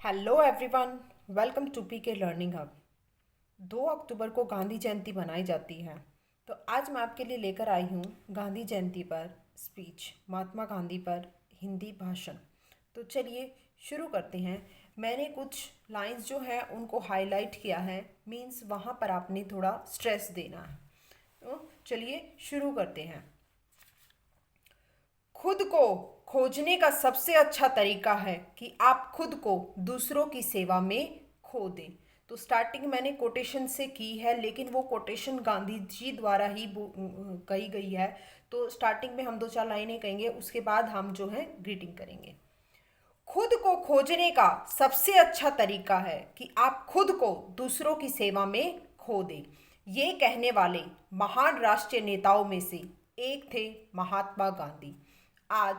Hello everyone, welcome to PK learning hub. 2 अक्टूबर को गांधी जयंती मनाई जाती है। तो आज मैं आपके लिए लेकर आई हूँ गांधी जयंती पर स्पीच, महात्मा गांधी पर हिंदी भाषण। तो चलिए शुरू करते हैं। मैंने कुछ लाइंस जो है उनको हाईलाइट किया है, मींस वहाँ पर आपने थोड़ा स्ट्रेस देना है। तो चलिए शुरू करते हैं। खुद को खोजने का सबसे अच्छा तरीका है कि आप खुद को दूसरों की सेवा में खो दें। तो स्टार्टिंग मैंने कोटेशन से की है, लेकिन वो कोटेशन गांधी जी द्वारा ही कही गई है। तो स्टार्टिंग में हम 2-4 लाइनें कहेंगे, उसके बाद हम जो है ग्रीटिंग करेंगे। खुद को खोजने का सबसे अच्छा तरीका है कि आप खुद को दूसरों की सेवा में खो दें। ये कहने वाले महान राष्ट्रीय नेताओं में से एक थे महात्मा गांधी। आज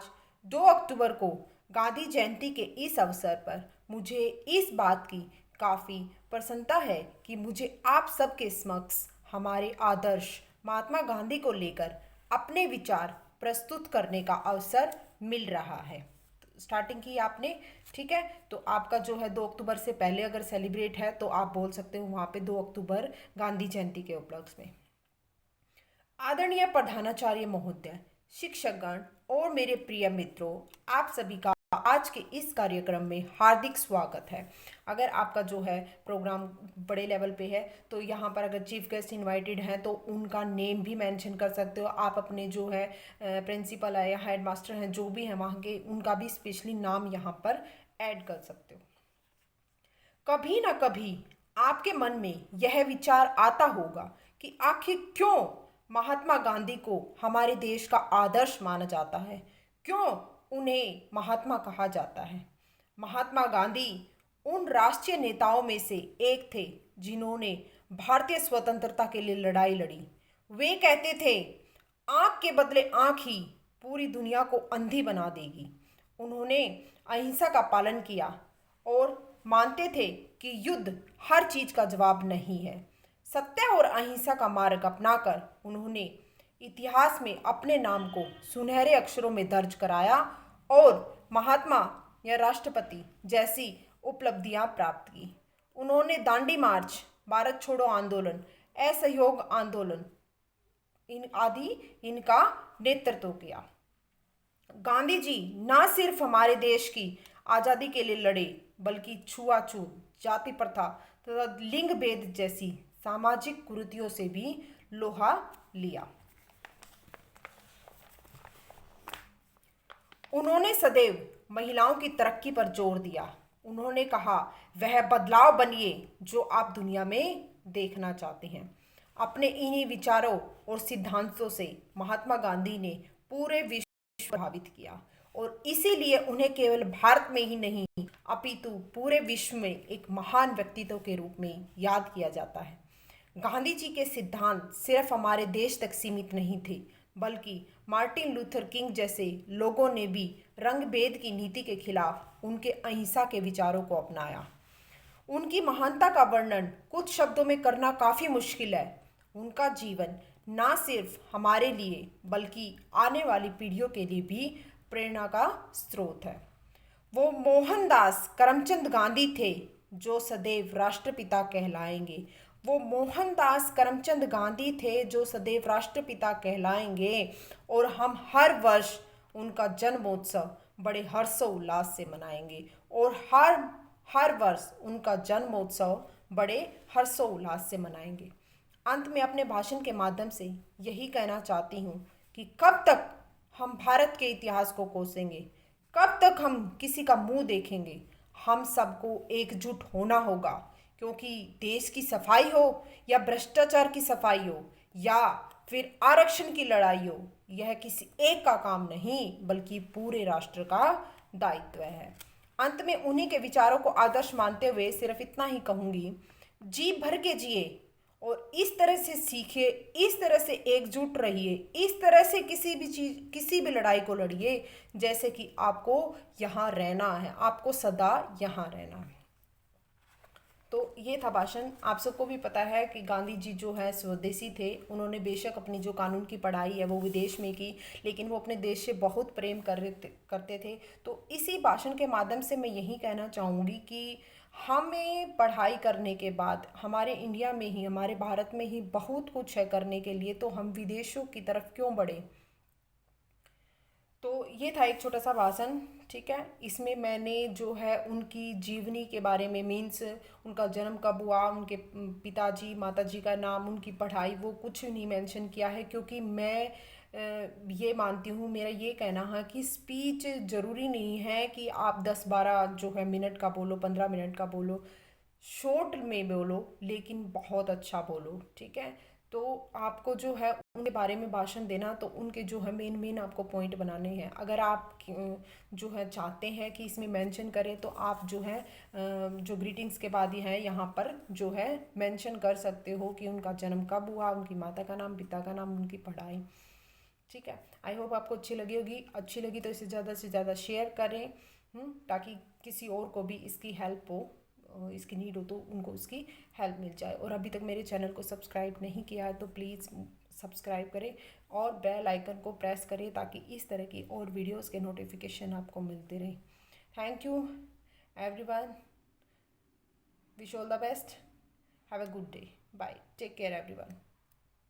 2 अक्टूबर को गांधी जयंती के इस अवसर पर मुझे इस बात की काफ़ी प्रसन्नता है कि मुझे आप सबके समक्ष हमारे आदर्श महात्मा गांधी को लेकर अपने विचार प्रस्तुत करने का अवसर मिल रहा है। स्टार्टिंग की आपने, ठीक है। तो आपका जो है 2 अक्टूबर से पहले अगर सेलिब्रेट है तो आप बोल सकते हो वहाँ पे 2 अक्टूबर गांधी जयंती के उपलक्ष्य में। आदरणीय प्रधानाचार्य महोदय, शिक्षकगण और मेरे प्रिय मित्रों, आप सभी का आज के इस कार्यक्रम में हार्दिक स्वागत है। अगर आपका जो है प्रोग्राम बड़े लेवल पे है तो यहाँ पर अगर चीफ गेस्ट इनवाइटेड हैं तो उनका नेम भी मेंशन कर सकते हो। आप अपने जो है प्रिंसिपल है या हेड मास्टर हैं, जो भी हैं वहाँ के, उनका भी स्पेशली नाम यहाँ पर ऐड कर सकते हो। कभी ना कभी आपके मन में यह विचार आता होगा कि आखिर क्यों महात्मा गांधी को हमारे देश का आदर्श माना जाता है, क्यों उन्हें महात्मा कहा जाता है। महात्मा गांधी उन राष्ट्रीय नेताओं में से एक थे जिन्होंने भारतीय स्वतंत्रता के लिए लड़ाई लड़ी। वे कहते थे, आंख के बदले आंख ही पूरी दुनिया को अंधी बना देगी। उन्होंने अहिंसा का पालन किया और मानते थे कि युद्ध हर चीज का जवाब नहीं है। सत्य और अहिंसा का मार्ग अपनाकर उन्होंने इतिहास में अपने नाम को सुनहरे अक्षरों में दर्ज कराया और महात्मा या राष्ट्रपति जैसी उपलब्धियां प्राप्त की। उन्होंने दांडी मार्च, भारत छोड़ो आंदोलन, असहयोग आंदोलन इन आदि इनका नेतृत्व किया। गांधी जी न सिर्फ हमारे देश की आज़ादी के लिए लड़े, बल्कि छुआछूत, जाति प्रथा तथा लिंग भेद जैसी सामाजिक कुरीतियों से भी लोहा लिया। उन्होंने सदैव महिलाओं की तरक्की पर जोर दिया। उन्होंने कहा, वह बदलाव बनिए जो आप दुनिया में देखना चाहते हैं। अपने इन्हीं विचारों और सिद्धांतों से महात्मा गांधी ने पूरे विश्व प्रभावित किया और इसीलिए उन्हें केवल भारत में ही नहीं अपितु पूरे विश्व में एक महान व्यक्तित्व के रूप में याद किया जाता है। गांधी जी के सिद्धांत सिर्फ हमारे देश तक सीमित नहीं थे, बल्कि मार्टिन लूथर किंग जैसे लोगों ने भी रंग भेद की नीति के खिलाफ उनके अहिंसा के विचारों को अपनाया। उनकी महानता का वर्णन कुछ शब्दों में करना काफ़ी मुश्किल है। उनका जीवन ना सिर्फ हमारे लिए बल्कि आने वाली पीढ़ियों के लिए भी प्रेरणा का स्रोत है। वो मोहनदास करमचंद गांधी थे जो सदैव राष्ट्रपिता कहलाएंगे। वो मोहनदास करमचंद गांधी थे जो सदैव राष्ट्रपिता कहलाएंगे और हम हर वर्ष उनका जन्मोत्सव बड़े हर्षोल्लास से मनाएंगे और हर वर्ष उनका जन्मोत्सव बड़े हर्षोल्लास से मनाएंगे। अंत में अपने भाषण के माध्यम से यही कहना चाहती हूँ कि कब तक हम भारत के इतिहास को कोसेंगे, कब तक हम किसी का मुंह देखेंगे। हम सबको एकजुट होना होगा, क्योंकि देश की सफाई हो या भ्रष्टाचार की सफाई हो या फिर आरक्षण की लड़ाई हो, यह किसी एक का काम नहीं बल्कि पूरे राष्ट्र का दायित्व है। अंत में उन्हीं के विचारों को आदर्श मानते हुए सिर्फ इतना ही कहूँगी, जी भर के जिए और इस तरह से सीखिए, इस तरह से एकजुट रहिए, इस तरह से किसी भी चीज, किसी भी लड़ाई को लड़िए जैसे कि आपको यहाँ रहना है, आपको सदा यहाँ रहना है। तो ये था भाषण। आप सबको भी पता है कि गांधी जी जो है स्वदेशी थे। उन्होंने बेशक अपनी जो कानून की पढ़ाई है वो विदेश में की, लेकिन वो अपने देश से बहुत प्रेम करते थे। तो इसी भाषण के माध्यम से मैं यही कहना चाहूँगी कि हमें पढ़ाई करने के बाद हमारे इंडिया में ही, हमारे भारत में ही बहुत कुछ है करने के लिए, तो हम विदेशों की तरफ क्यों बढ़े। तो ये था एक छोटा सा भाषण, ठीक है। इसमें मैंने जो है उनकी जीवनी के बारे में, मीन्स उनका जन्म कब हुआ, उनके पिताजी माताजी का नाम, उनकी पढ़ाई, वो कुछ नहीं मेंशन किया है, क्योंकि मैं ये मानती हूँ, मेरा ये कहना है कि स्पीच ज़रूरी नहीं है कि आप 10-12 जो है मिनट का बोलो, 15 मिनट का बोलो, शॉर्ट में बोलो, लेकिन बहुत अच्छा बोलो, ठीक है। तो आपको जो है उनके बारे में भाषण देना, तो उनके जो है मेन मेन आपको पॉइंट बनाने हैं। अगर आप जो है चाहते हैं कि इसमें मेंशन करें, तो आप जो है जो ग्रीटिंग्स के बाद ही है यहाँ पर जो है मेंशन कर सकते हो कि उनका जन्म कब हुआ, उनकी माता का नाम, पिता का नाम, उनकी पढ़ाई, ठीक है। आई होप आपको अच्छी लगी होगी। अच्छी लगी तो इसे ज़्यादा से ज़्यादा शेयर करें, ताकि किसी और को भी इसकी हेल्प हो, इसकी नीड हो, तो उनको उसकी हेल्प मिल जाए। और अभी तक मेरे चैनल को सब्सक्राइब नहीं किया है तो प्लीज़ सब्सक्राइब करें और बेल आइकन को प्रेस करें, ताकि इस तरह की और वीडियोस के नोटिफिकेशन आपको मिलते रहें। Thank you everyone, wish all the best, have a good day, bye, take care everyone.